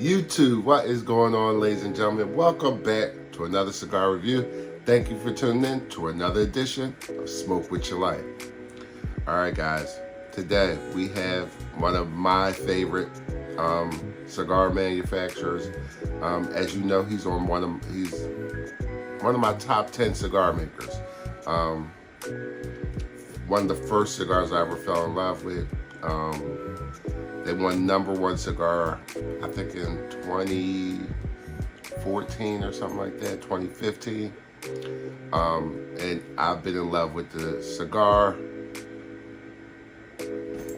YouTube, what is going on, ladies and gentlemen? Welcome back to another cigar review. Thank you for tuning in to another edition of Smoke What You Like. Alright guys, today we have one of my favorite cigar manufacturers. As you know, he's one of my top 10 cigar makers. One of the first cigars I ever fell in love with. They won #1 cigar, I think in 2014 or something like that, 2015. And I've been in love with the cigar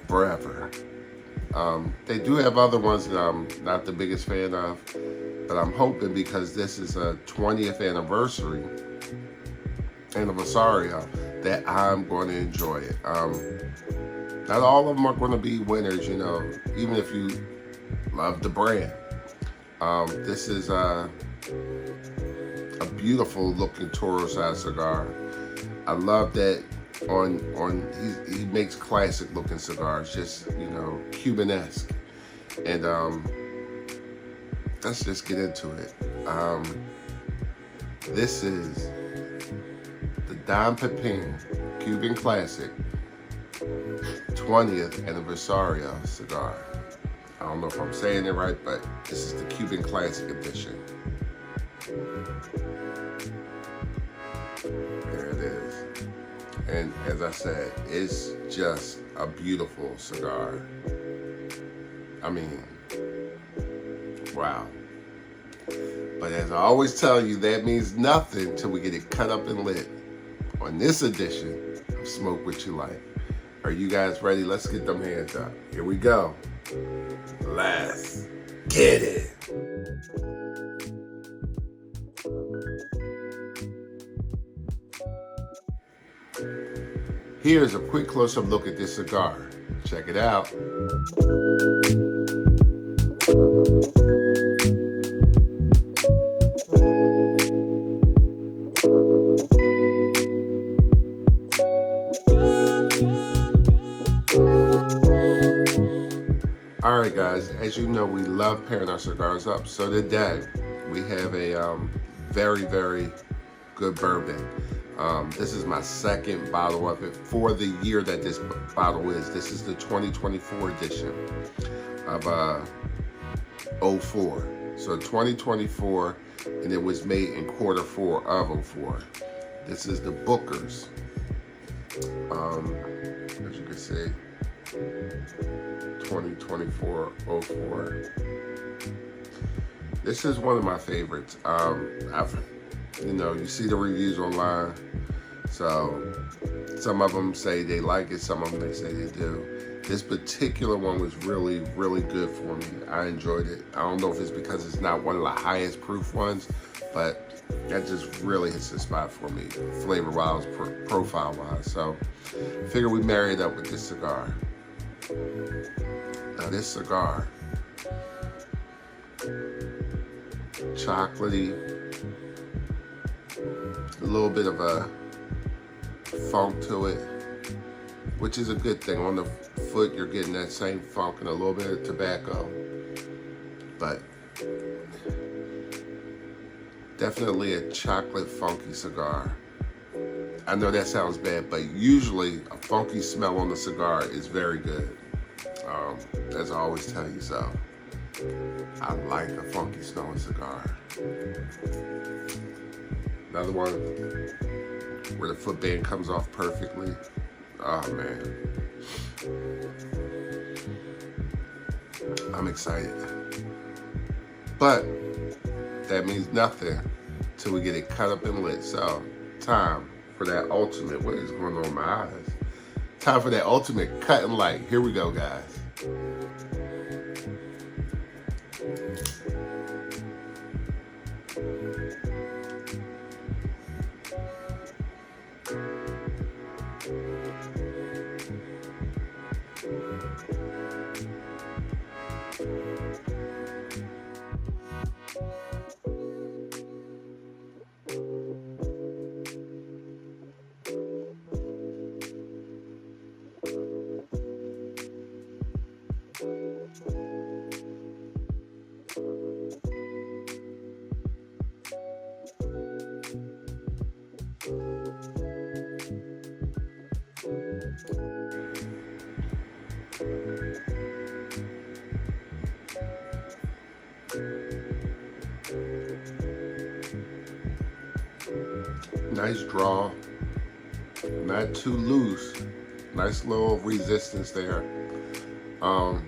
forever. They do have other ones that I'm not the biggest fan of, but I'm hoping because this is a 20th anniversary that I'm going to enjoy it. Not all of them are going to be winners, you know, even if you love the brand. This is a beautiful looking Toro size cigar. I love that he makes classic looking cigars, just, you know, Cuban-esque. And let's just get into it. This is the Don Pepin Cuban Classic 20th anniversary cigar. I don't know if I'm saying it right, but this is the Cuban Classic edition. There it is. And as I said, it's just a beautiful cigar. I mean, wow. But as I always tell you, that means nothing till we get it cut up and lit on this edition of Smoke What You Like. Are you guys ready? Let's get them hands up. Here we go. Let's get it. Here's a quick close-up look at this cigar. Check it out. Alright guys, as you know, we love pairing our cigars up. So today, we have a very, very good bourbon. This is my second bottle of it for the year that this bottle is. This is the 2024 edition of 04. So 2024, and it was made in Q4 of 04. This is the Booker's. As you can see, 2024-04. This is one of my favorites. You see the reviews online, so some of them say they like it, some of them they say they do. This particular one was really, really good for me. I enjoyed it. I don't know if it's because it's not one of the highest proof ones, but that just really hits the spot for me, flavor-wise, profile-wise. So I figure we marry it up with this cigar. Now this cigar, chocolatey, a little bit of a funk to it, which is a good thing. On the foot, you're getting that same funk and a little bit of tobacco, but definitely a chocolate funky cigar. I know that sounds bad, but usually a funky smell on the cigar is very good. As I always tell you, so I like a funky smelling cigar. Another one where the footband comes off perfectly. Oh man, I'm excited. But that means nothing till we get it cut up and lit. So time for that ultimate, what is going on in my eyes? Time for that ultimate cut and light. Here we go, guys. Nice draw, not too loose. Nice little resistance there. A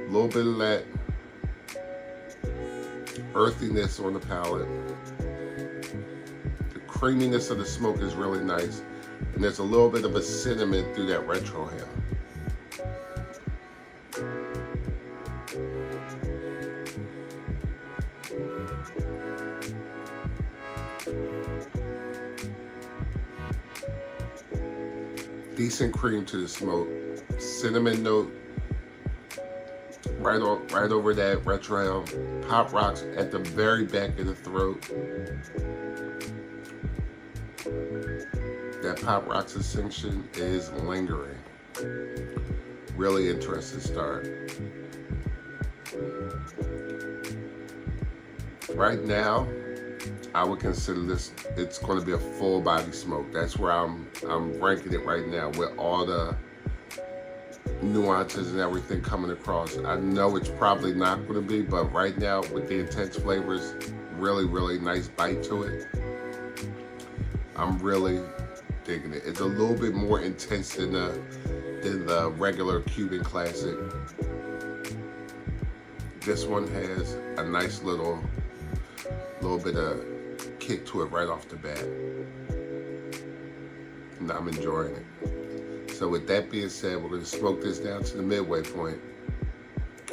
little bit of that earthiness on the palate. The creaminess of the smoke is really nice. And there's a little bit of a cinnamon through that retrohale. Decent cream to the smoke, cinnamon note right over that retrohale. Pop rocks at the very back of the throat. That pop rocks distinction is lingering. Really interesting start. Right now, I would consider this, it's going to be a full body smoke. That's where I'm ranking it right now, with all the nuances and everything coming across. I know it's probably not going to be, but right now with the intense flavors, really, really nice bite to it. I'm really digging it. It's a little bit more intense than the regular Cuban Classic. This one has a nice little bit of kick to it right off the bat, and I'm enjoying it. So with that being said, we're going to smoke this down to the midway point,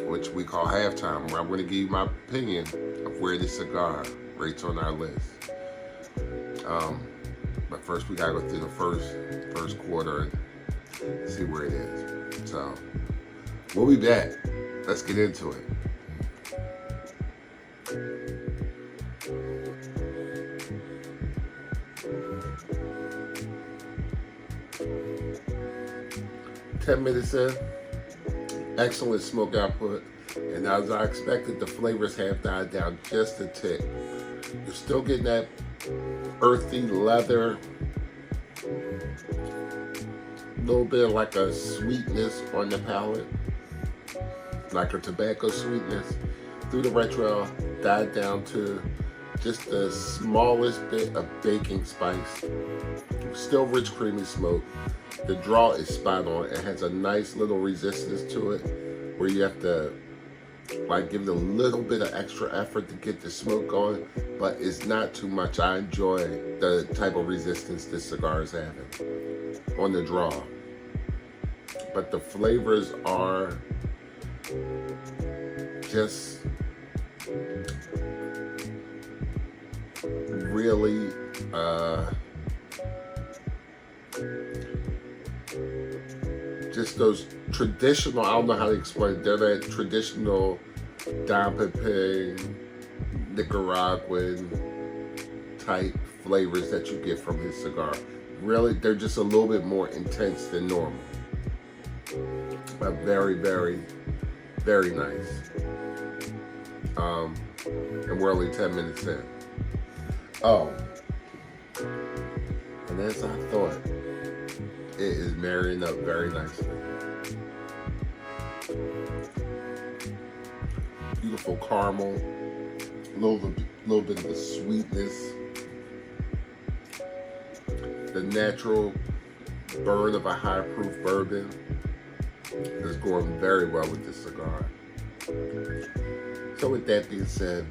which we call halftime, where I'm going to give you my opinion of where this cigar rates on our list. But first we gotta go through the first quarter and see where it is. So we'll be back. Let's get into it. Ten minutes in, excellent smoke output, and as I expected, the flavors have died down just a tick. You're still getting that earthy leather, a little bit of like a sweetness on the palate, like a tobacco sweetness through the retro, died down to just the smallest bit of baking spice. Still rich, creamy smoke. The draw is spot on. It has a nice little resistance to it, where you have to like give it a little bit of extra effort to get the smoke going, but it's not too much. I enjoy the type of resistance this cigar is having on the draw. But the flavors are just really just those traditional, I don't know how to explain it, they're that traditional Don Pepin Nicaraguan type flavors that you get from his cigar. Really, they're just a little bit more intense than normal. But very, very, very nice. And we're only 10 minutes in. Oh, and as I thought, it is marrying up very nicely. Beautiful caramel, a little bit of the sweetness, the natural burn of a high proof bourbon is going very well with this cigar. So with that being said,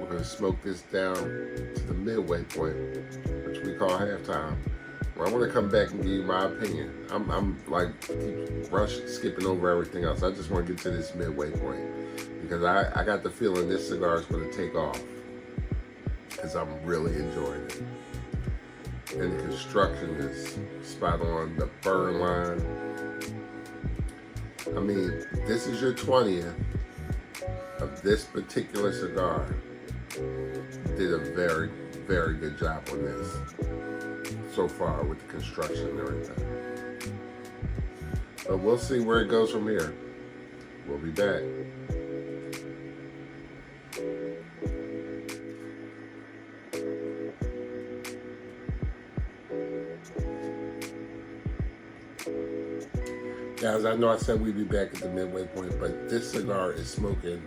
we're going to smoke this down to the midway point, which we call halftime. Well, I want to come back and give you my opinion. I'm like skipping over everything else. I just want to get to this midway point because I got the feeling this cigar is going to take off because I'm really enjoying it. And the construction is spot on. The burn line. I mean, this is your 20th of this particular cigar. Did a very, very good job on this so far with the construction and everything. But we'll see where it goes from here. We'll be back. Guys, I know I said we'd be back at the midway point, but this cigar is smoking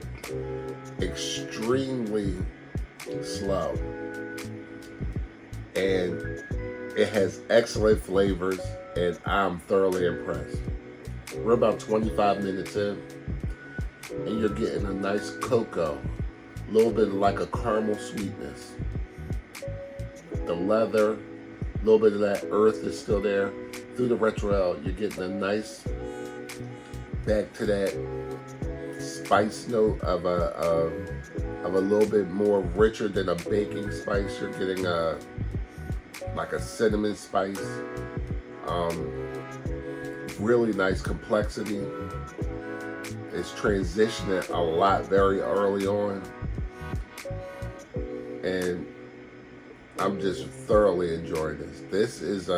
extremely slow. and it has excellent flavors, and I'm thoroughly impressed. We're about 25 minutes in, and you're getting a nice cocoa, a little bit like a caramel sweetness. The leather, a little bit of that earth is still there. Through the retro, you're getting a nice back to that spice note of a little bit more richer than a baking spice. You're getting like a cinnamon spice. Really nice complexity. It's transitioning a lot very early on, and I'm just thoroughly enjoying this. This is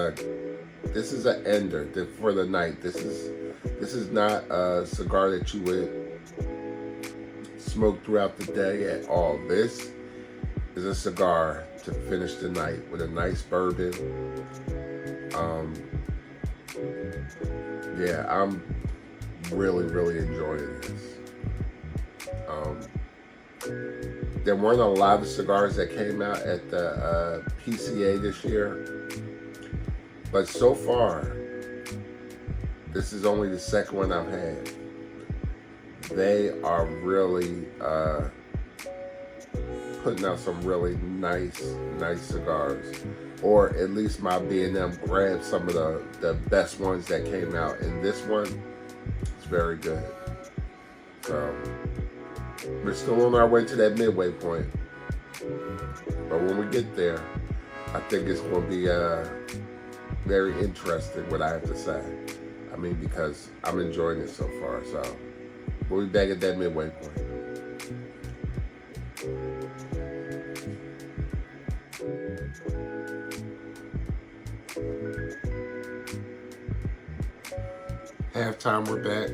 an ender for the night. This is not a cigar that you would smoke throughout the day at all. This is a cigar to finish the night with a nice bourbon. Yeah, I'm really enjoying this. There weren't a lot of cigars that came out at the PCA this year, but so far, this is only the second one I've had. They are really putting out some really nice cigars, or at least my B&M grabbed some of the best ones that came out, and this one is very good. So we're still on our way to that midway point, but when we get there, I think it's going to be very interesting what I have to say. I mean, because I'm enjoying it so far. So we'll be back at that midway point. Halftime, we're back.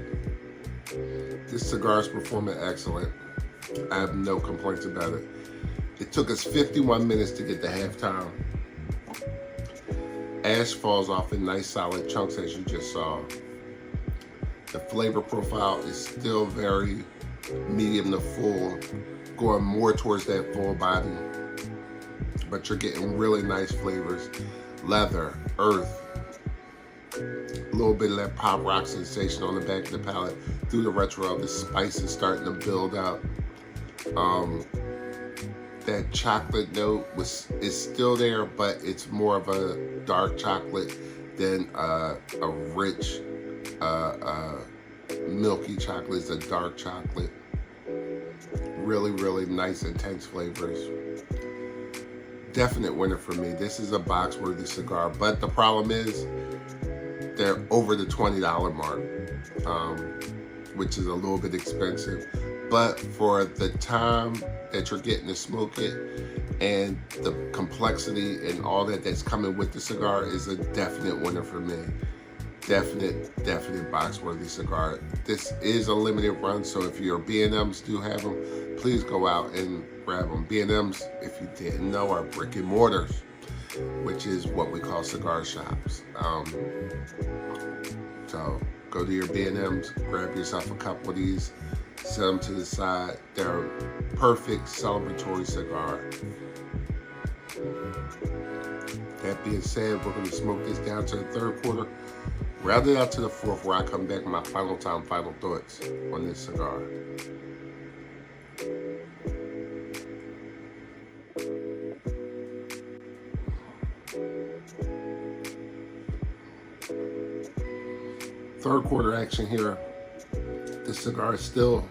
This cigar is performing excellent. I have no complaints about it. It took us 51 minutes to get to halftime. Ash falls off in nice solid chunks, as you just saw. The flavor profile is still very medium to full, going more towards that full body, but you're getting really nice flavors. Leather, earth, a little bit of that pop rock sensation on the back of the palate. Through the retro, the spice is starting to build up. That chocolate note is still there, but it's more of a dark chocolate than a rich, milky chocolate. It's a dark chocolate. Really nice, intense flavors. Definite winner for me. This is a box-worthy cigar, but the problem is they're over the $20 mark, which is a little bit expensive. But for the time that you're getting to smoke it and the complexity and all that's coming with the cigar is a definite winner for me. Definite box-worthy cigar. This is a limited run, so if your B&Ms do have them, please go out and grab them. B&Ms, if you didn't know, are brick and mortars, which is what we call cigar shops. So go to your B&Ms, grab yourself a couple of these, set them to the side. They're a perfect celebratory cigar. That being said, we're going to smoke this down to the third quarter, round it out to the fourth, where I come back with my final thoughts on this cigar. Third quarter action here. This cigar is still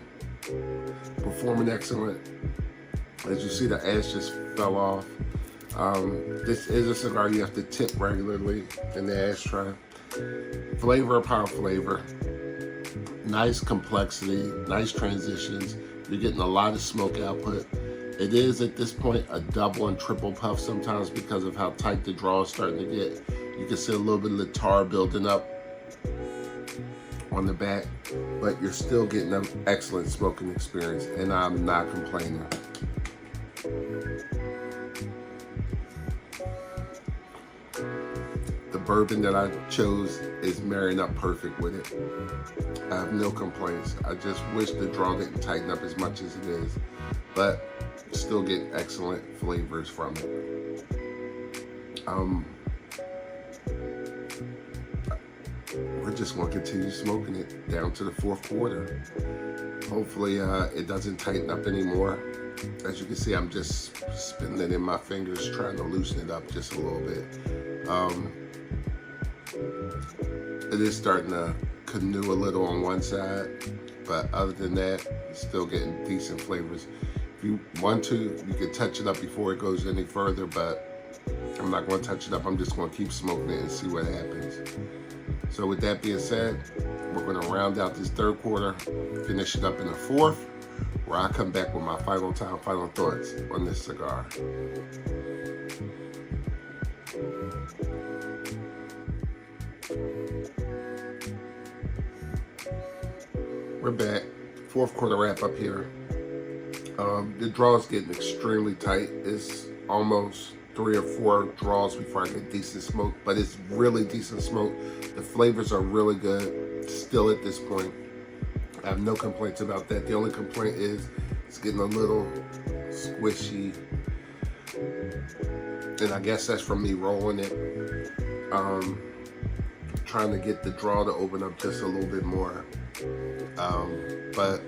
performing excellent. As you see, the ash just fell off. This is a cigar you have to tip regularly in the ashtray. Flavor upon flavor. Nice complexity, nice transitions. You're getting a lot of smoke output. It is at this point a double and triple puff sometimes because of how tight the draw is starting to get. You can see a little bit of the tar building up on the back, but you're still getting an excellent smoking experience, and I'm not complaining. The bourbon that I chose is marrying up perfect with it. I have no complaints. I just wish the draw didn't tighten up as much as it is, but still get excellent flavors from it. we're just going to continue smoking it down to the fourth quarter. Hopefully it doesn't tighten up anymore. As you can see, I'm just spinning it in my fingers, trying to loosen it up just a little bit. It is starting to canoe a little on one side, but other than that, it's still getting decent flavors. If you want to, you can touch it up before it goes any further, but I'm not going to touch it up. I'm just going to keep smoking it and see what happens. So with that being said, we're going to round out this third quarter, finish it up in the fourth, where I come back with my final thoughts on this cigar. We're back. Fourth quarter wrap up here. The draw is getting extremely tight. It's almost 3 or 4 draws before I get decent smoke, but it's really decent smoke. The flavors are really good still at this point. I have no complaints about that. The only complaint is it's getting a little squishy, and I guess that's from me rolling it. Trying to get the draw to open up just a little bit more. But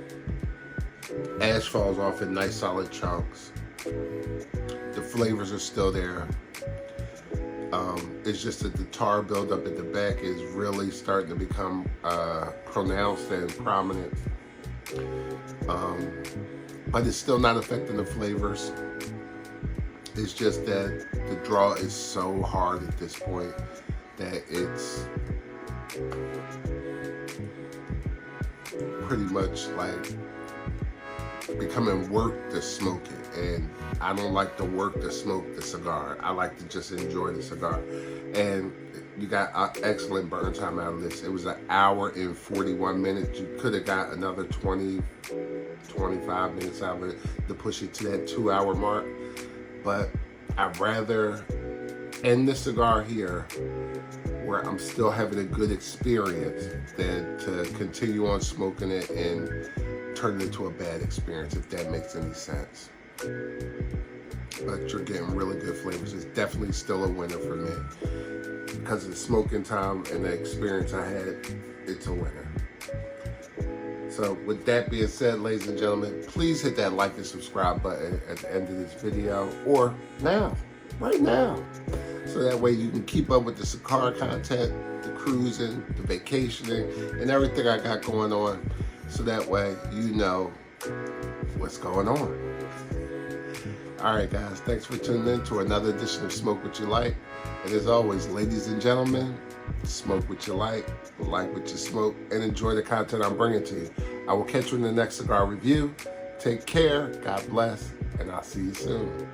ash falls off in nice solid chunks. The flavors are still there. It's just that the tar buildup at the back is really starting to become pronounced and prominent. But it's still not affecting the flavors. It's just that the draw is so hard at this point that it's pretty much like becoming work to smoke it, and I don't like to work to smoke the cigar. I like to just enjoy the cigar. And you got excellent burn time out of this. It was 1 hour and 41 minutes. You could have got another 20, 25 minutes out of it to push it to that 2-hour mark, but I'd rather end the cigar here where I'm still having a good experience than to continue on smoking it and turn it into a bad experience, if that makes any sense. But you're getting really good flavors. It's definitely still a winner for me. Because of the smoking time and the experience I had, it's a winner. So with that being said, ladies and gentlemen, please hit that like and subscribe button at the end of this video, or now, right now. So that way you can keep up with the cigar content, the cruising, the vacationing, and everything I got going on. So that way you know what's going on. All right, guys, thanks for tuning in to another edition of Smoke What You Like. And as always, ladies and gentlemen, smoke what you like what you smoke, and enjoy the content I'm bringing to you. I will catch you in the next cigar review. Take care, God bless, and I'll see you soon.